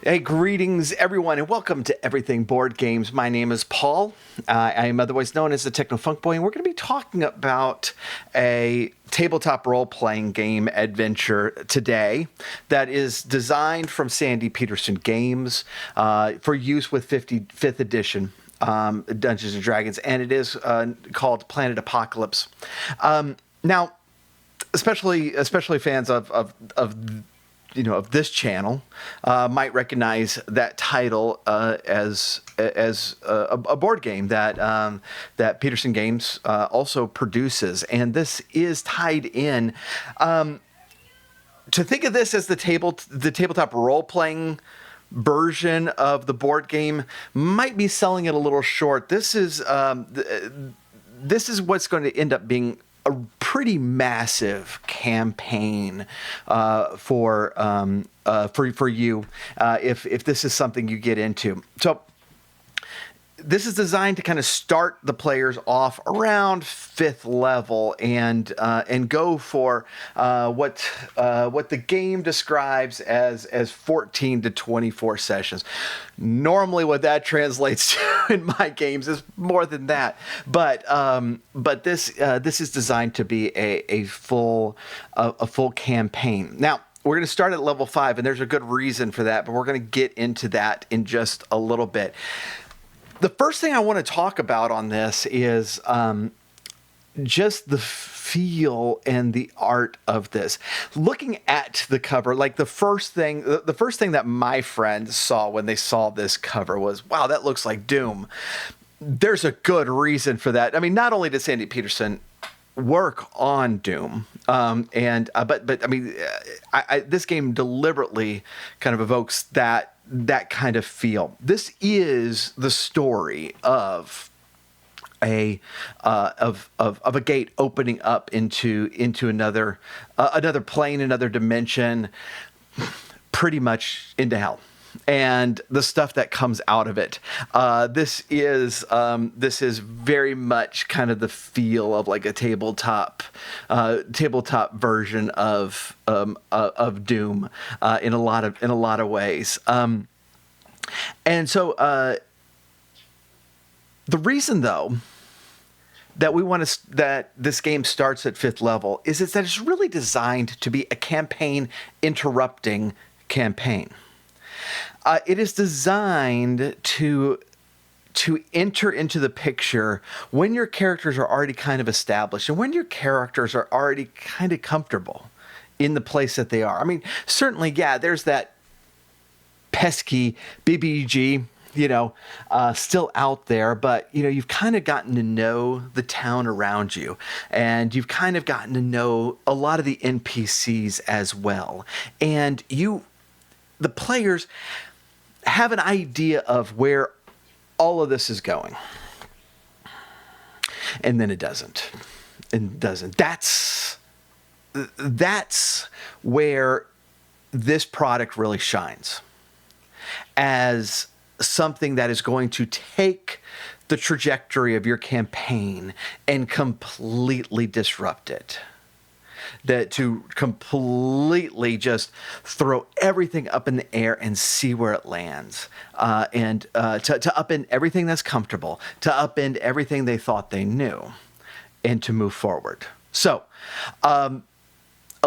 Hey, greetings everyone, and welcome to Everything Board Games. My name is Paul. I am otherwise known as the Techno Funk Boy, and we're going to be talking about a tabletop role-playing game adventure today that is designed from Sandy Petersen Games for use with 55th edition Dungeons and Dragons, and it is called Planet Apocalypse. Now, especially fans of this channel might recognize that title as a board game that Petersen Games also produces, and this is tied in. To think of this as the tabletop role playing version of the board game might be selling it a little short. This is what's going to end up being a pretty massive campaign for you if this is something you get into. So this is designed to kind of start the players off around 5th level and go for what the game describes as 14 to 24 sessions. Normally, what that translates to in my games is more than that, but this is designed to be a full campaign. Now, we're going to start at level 5, and there's a good reason for that, but we're going to get into that in just a little bit. The first thing I want to talk about on this is just the feel and the art of this. Looking at the cover, like the first thing that my friends saw when they saw this cover was, wow, that looks like Doom. There's a good reason for that. I mean, not only did Sandy Petersen work on Doom, but I mean, this game deliberately kind of evokes that kind of feel. This is the story of a gate opening up into another plane, another dimension, pretty much into hell, and the stuff that comes out of it. This is very much kind of the feel of like a tabletop version of Doom in a lot of ways. And so the reason though that this game starts at 5th level is that it's really designed to be a campaign interrupting campaign. It is designed to enter into the picture when your characters are already kind of established and when your characters are already kind of comfortable in the place that they are. I mean, certainly, yeah, there's that pesky BBG, still out there, but, you've kind of gotten to know the town around you, and you've kind of gotten to know a lot of the NPCs as well. And the players have an idea of where all of this is going. And then it doesn't. That's where this product really shines as something that is going to take the trajectory of your campaign and completely disrupt it. That to completely just throw everything up in the air and see where it lands, and to upend everything that's comfortable, to upend everything they thought they knew, and to move forward. So, a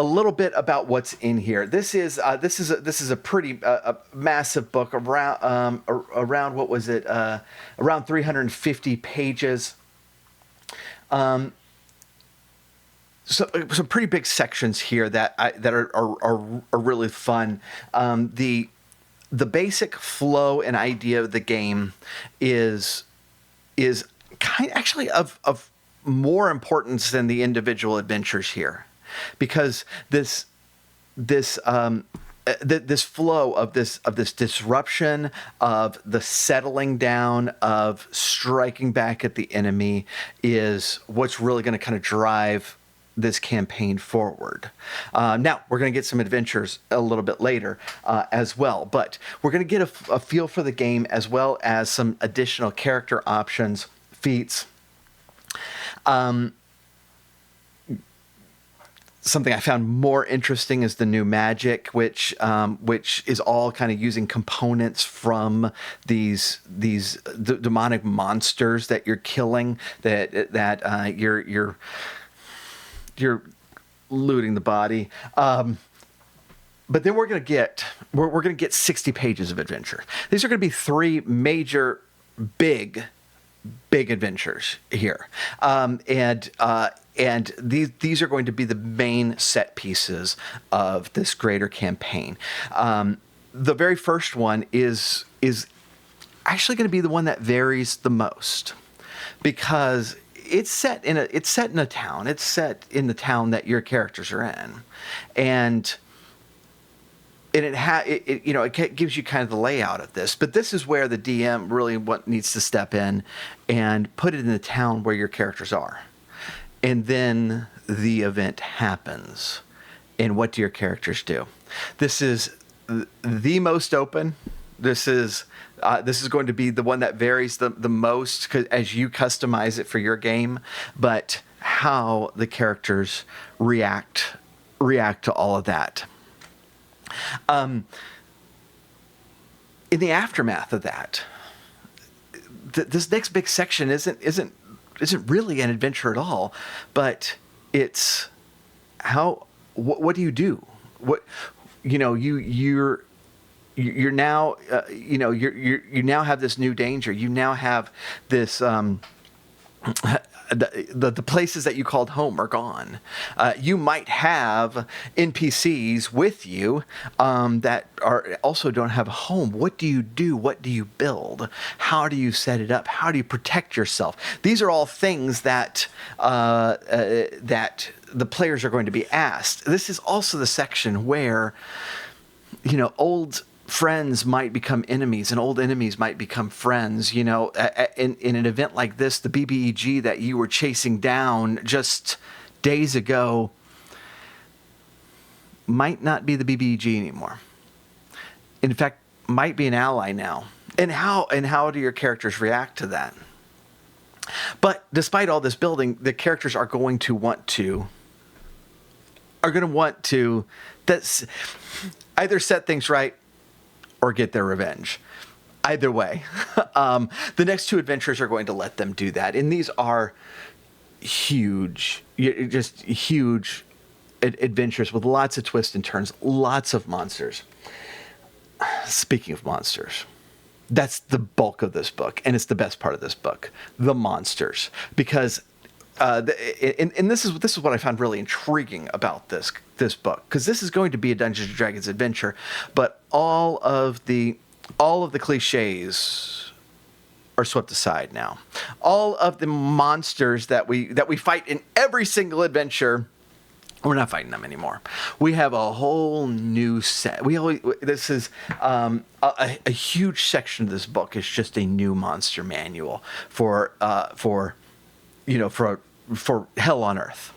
little bit about what's in here. This is a pretty massive book around what was it? Around 350 pages. So some pretty big sections here that are really fun. The basic flow and idea of the game is actually of more importance than the individual adventures here, because this flow of this disruption, of the settling down, of striking back at the enemy is what's really going to kind of drive this campaign forward. Now, we're going to get some adventures a little bit later as well, but we're going to get a feel for the game as well as some additional character options, feats. something I found more interesting is the new magic, which is all kind of using components from these demonic monsters that you're killing, that you're looting the body. But then we're gonna get 60 pages of adventure. These are gonna be 3 major big adventures here, and these are going to be the main set pieces of this greater campaign. The very first one is actually going to be the one that varies the most, because it's set in a town. It's set in the town that your characters are in, and it gives you kind of the layout of this. But this is where the DM really needs to step in and put it in the town where your characters are. And then the event happens. And what do your characters do? This is the most open. This is going to be the one that varies the most, as you customize it for your game. But how the characters react to all of that. In the aftermath of that, this next big section isn't really an adventure at all, but it's what do you do? You now have this new danger. You now have this the places that you called home are gone. You might have NPCs with you that also don't have a home. What do you do? What do you build? How do you set it up? How do you protect yourself? These are all things that the players are going to be asked. This is also the section where old friends might become enemies, and old enemies might become friends. In an event like this, the BBEG that you were chasing down just days ago might not be the BBEG anymore. In fact, might be an ally now. And how do your characters react to that? But despite all this building, the characters are going to want to either set things right or get their revenge. Either way, the next 2 adventures are going to let them do that. And these are huge adventures with lots of twists and turns, lots of monsters. Speaking of monsters, that's the bulk of this book, and it's the best part of this book, the monsters. Because and this is what I found really intriguing about this book, because this is going to be a Dungeons and Dragons adventure, but all of the cliches are swept aside now. All of the monsters that we fight in every single adventure, we're not fighting them anymore. We have a whole new set. This is a huge section of this book is just a new monster manual for hell on earth.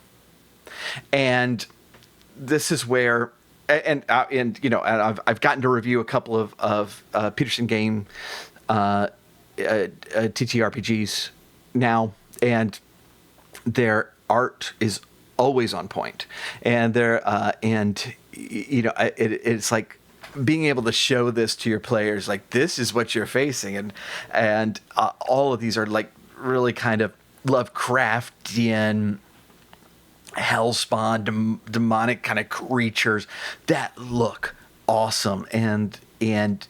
And this is where, and I've gotten to review a couple of Petersen game TTRPGs now, and their art is always on point, and it's like being able to show this to your players, like, this is what you're facing, and all of these are like really kind of Lovecraftian, hellspawn, demonic kind of creatures that look awesome, and the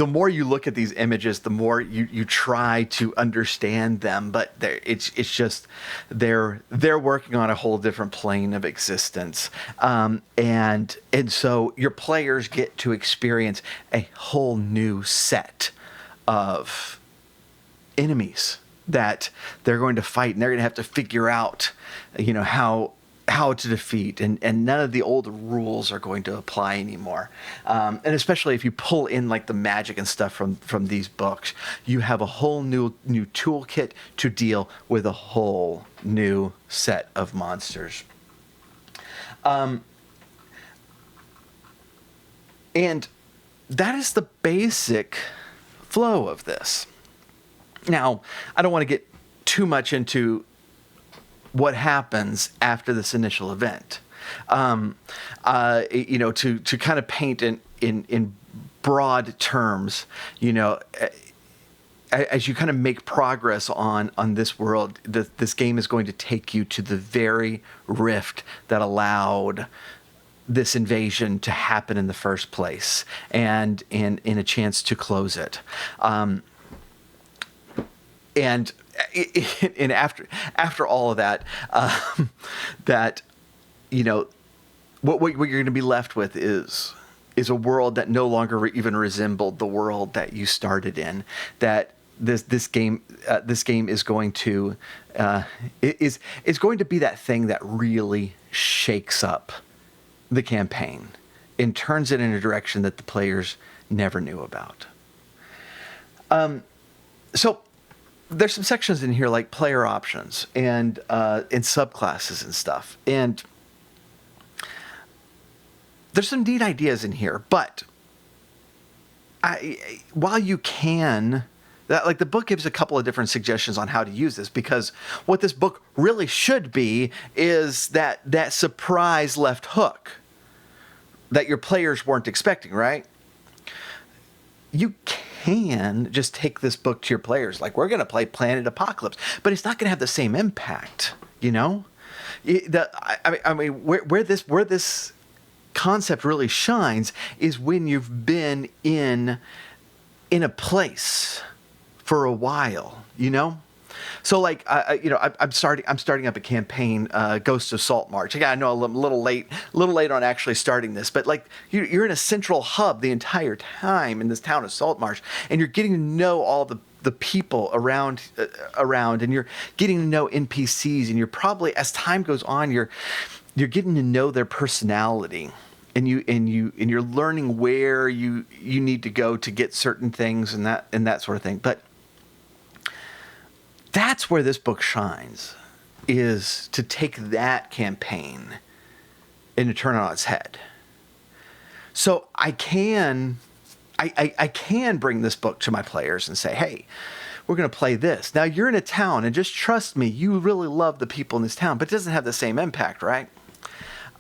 more you look at these images, the more you try to understand them. But it's just they're working on a whole different plane of existence, and so your players get to experience a whole new set of enemies that they're going to fight, and they're going to have to figure out, how to defeat, and none of the old rules are going to apply anymore. And especially if you pull in like the magic and stuff from these books, you have a whole new toolkit to deal with a whole new set of monsters. And that is the basic flow of this. Now, I don't want to get too much into what happens after this initial event. To kind of paint in broad terms, as you kind of make progress on this world, this game is going to take you to the very rift that allowed this invasion to happen in the first place, and in a chance to close it. And after all of that, what you're going to be left with is a world that no longer even resembled the world that you started in. That this game is going to is going to be that thing that really shakes up the campaign and turns it in a direction that the players never knew about. So there's some sections in here like player options and subclasses and stuff, and there's some neat ideas in here. But while you can, the book gives a couple of different suggestions on how to use this, because what this book really should be is that surprise left hook that your players weren't expecting, right? You can just take this book to your players, like, we're going to play Planet Apocalypse, but it's not going to have the same impact, where this concept really shines is when you've been in a place for a while, So like, I'm starting up a campaign, Ghosts of Saltmarsh. Again, I know I'm a little late on actually starting this, but like, you're in a central hub the entire time in this town of Saltmarsh, and you're getting to know all the people around, and you're getting to know NPCs, and you're probably, as time goes on, you're getting to know their personality, and you're learning where you need to go to get certain things and that sort of thing. But that's where this book shines, is to take that campaign and to turn it on its head. So I can bring this book to my players and say, hey, we're going to play this. Now, you're in a town, and just trust me, you really love the people in this town, but it doesn't have the same impact, right?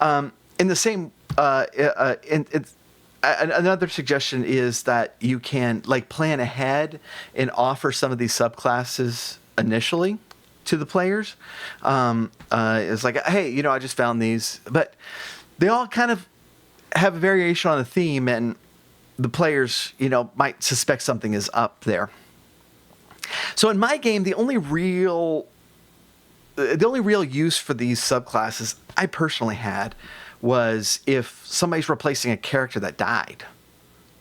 In the same, another suggestion is that you can like plan ahead and offer some of these subclasses initially to the players. It's like, hey, I just found these, but they all kind of have a variation on a theme, and the players, might suspect something is up there. So in my game, the only real use for these subclasses I personally had was if somebody's replacing a character that died,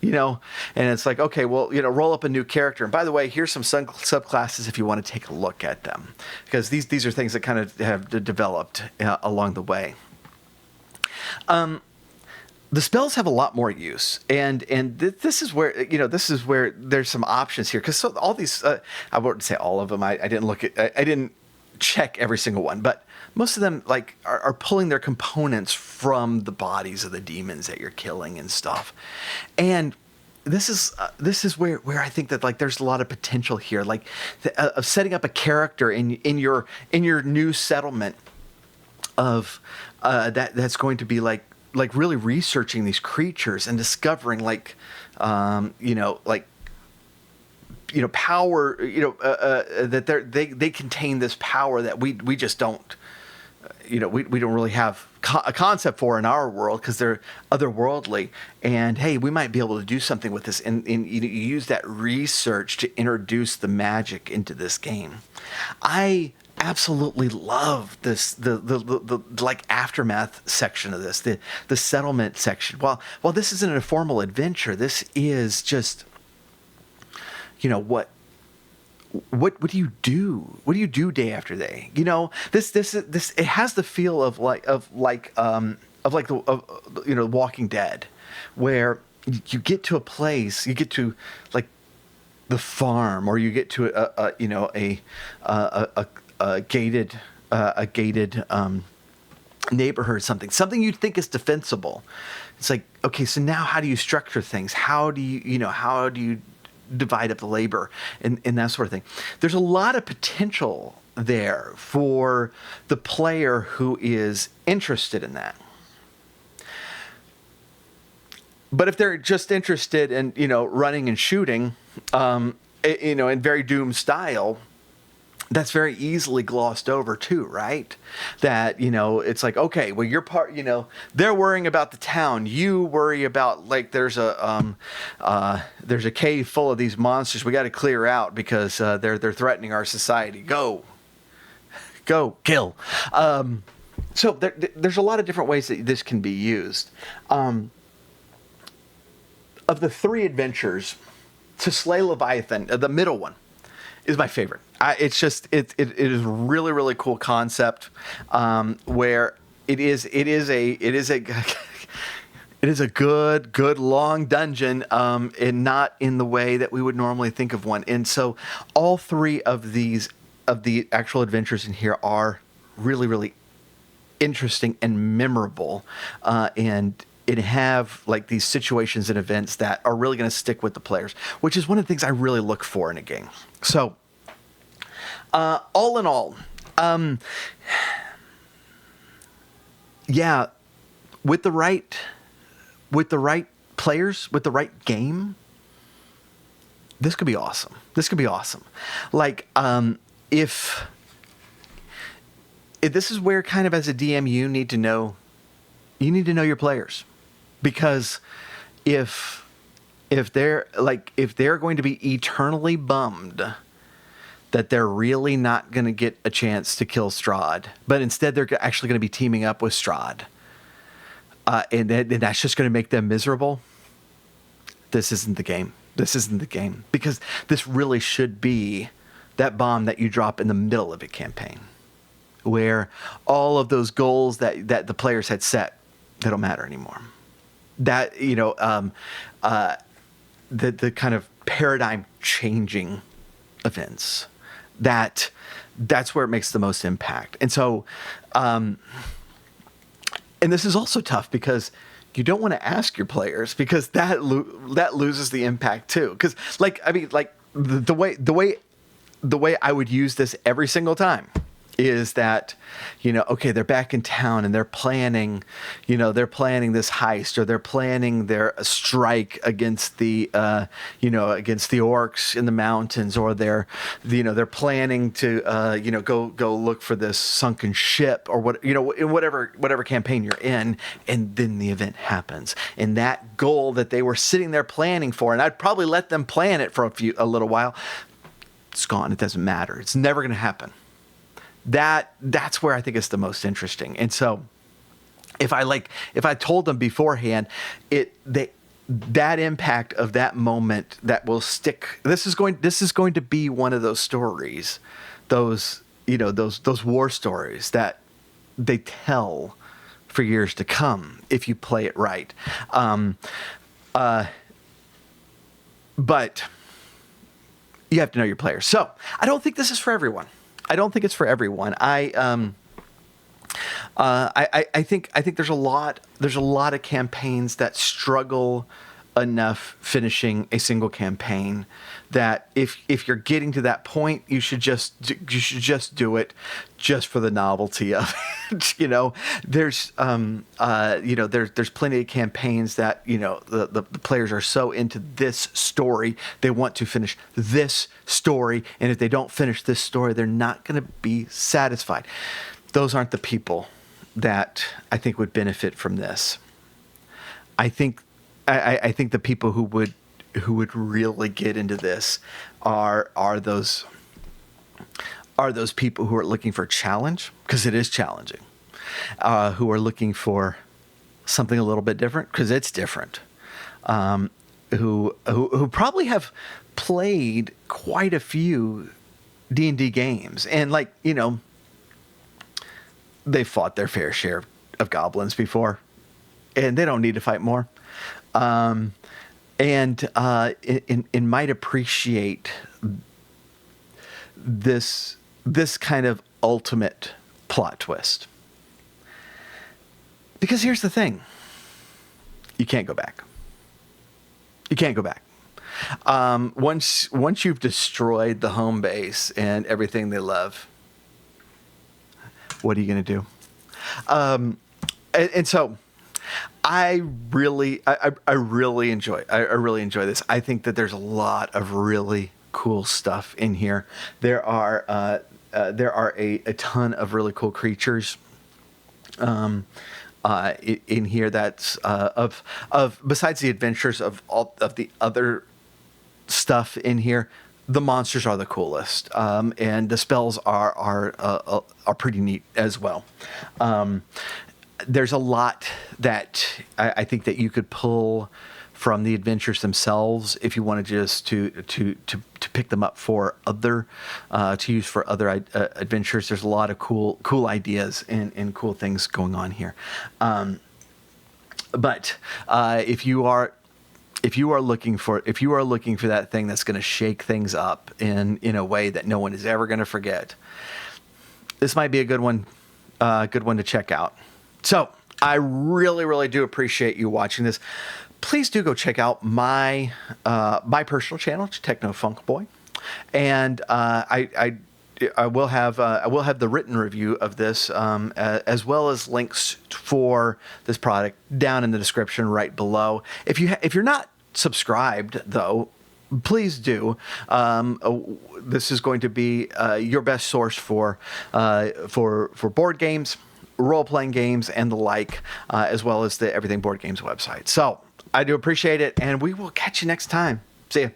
and it's like, okay, well, roll up a new character. And by the way, here's some subclasses if you want to take a look at them, because these are things that kind of have developed along the way. The spells have a lot more use, and this is where there's some options here, because all these I wouldn't say all of them. I didn't look at I didn't check every single one, but most of them like are pulling their components from the bodies of the demons that you're killing and stuff. And this is where I think that like there's a lot of potential here, like of setting up a character in your new settlement of that's going to be like really researching these creatures and discovering power, that they contain this power that we just don't, we don't really have a concept for in our world, because they're otherworldly. And hey, we might be able to do something with this, and you use that research to introduce the magic into this game. I absolutely love this, the like aftermath section of this, the settlement section. While this isn't a formal adventure, this is just, what do you do? What do you do day after day? This it has the feel of Walking Dead, where you get to a place, you get to like the farm, or you get to a gated neighborhood, something you'd think is defensible. It's like, okay, so now how do you structure things? How do you divide up the labor and that sort of thing? There's a lot of potential there for the player who is interested in that. But if they're just interested in, running and shooting, in very Doom style, that's very easily glossed over too, right? That, it's like, okay, well, you're part, they're worrying about the town. You worry about, like, there's a cave full of these monsters we got to clear out because they're threatening our society. Go, kill. So there's a lot of different ways that this can be used. Of the three adventures, to slay Leviathan, the middle one, is my favorite. It is a really, really cool concept, where it is a good long dungeon, and not in the way that we would normally think of one. And so all three of the actual adventures in here are really, really interesting and memorable, and have like these situations and events that are really going to stick with the players, which is one of the things I really look for in a game. So, all in all, yeah, with the right players, with the right game, this could be awesome. Like, if this is where kind of as a DM you need to know your players. Because if they're going to be eternally bummed that they're really not going to get a chance to kill Strahd, but instead they're actually going to be teaming up with Strahd, and that's just going to make them miserable, this isn't the game. Because this really should be that bomb that you drop in the middle of a campaign, where all of those goals that the players had set, they don't matter anymore. That, the kind of paradigm changing events, that's where it makes the most impact. And so, and this is also tough because you don't want to ask your players, because that loses the impact too. Because the way I would use this every single time is that, okay, they're back in town and they're planning this heist, or they're planning their strike against the orcs in the mountains, or they're planning to go look for this sunken ship, or whatever campaign you're in, and then the event happens, and that goal that they were sitting there planning for, and I'd probably let them plan it for a little while, it's gone. It doesn't matter. It's never going to happen. That's where I think it's the most interesting. And so if I told them beforehand, that impact of that moment that will stick, this is going to be one of those stories, those war stories that they tell for years to come if you play it right. But you have to know your players. So I don't think this is for everyone. I don't think it's for everyone. I think there's a lot of campaigns that struggle enough finishing a single campaign that if you're getting to that point, you should just do it just for the novelty of it. There's there's plenty of campaigns that the players are so into this story, they want to finish this story, and if they don't finish this story, they're not going to be satisfied. Those aren't the people that I think would benefit from this. I think the people who would really get into this are those people who are looking for challenge, because it is challenging, who are looking for something a little bit different, because it's different, who probably have played quite a few D&D games, and they fought their fair share of goblins before, and they don't need to fight more. And might appreciate this kind of ultimate plot twist. Because here's the thing. You can't go back. Once you've destroyed the home base and everything they love, What are you going to do? And so I really enjoy this. I think that there's a lot of really cool stuff in here. There are a ton of really cool creatures in here that's of besides the adventures of all of the other stuff in here. The monsters are the coolest, and the spells are pretty neat as well. There's a lot that I think that you could pull from the adventures themselves if you wanted just to pick them up for other to use for other adventures. There's a lot of cool ideas and cool things going on here. But if you are looking for that thing that's going to shake things up in a way that no one is ever going to forget, this might be a good one to check out. So I really do appreciate you watching this. Please do go check out my personal channel, Techno Funk Boy, and I will have the written review of this as well as links for this product down in the description right below. If you're not subscribed though, please do. This is going to be your best source for board games, role-playing games, and the like, as well as the Everything Board Games website. So I do appreciate it, and we will catch you next time. See ya.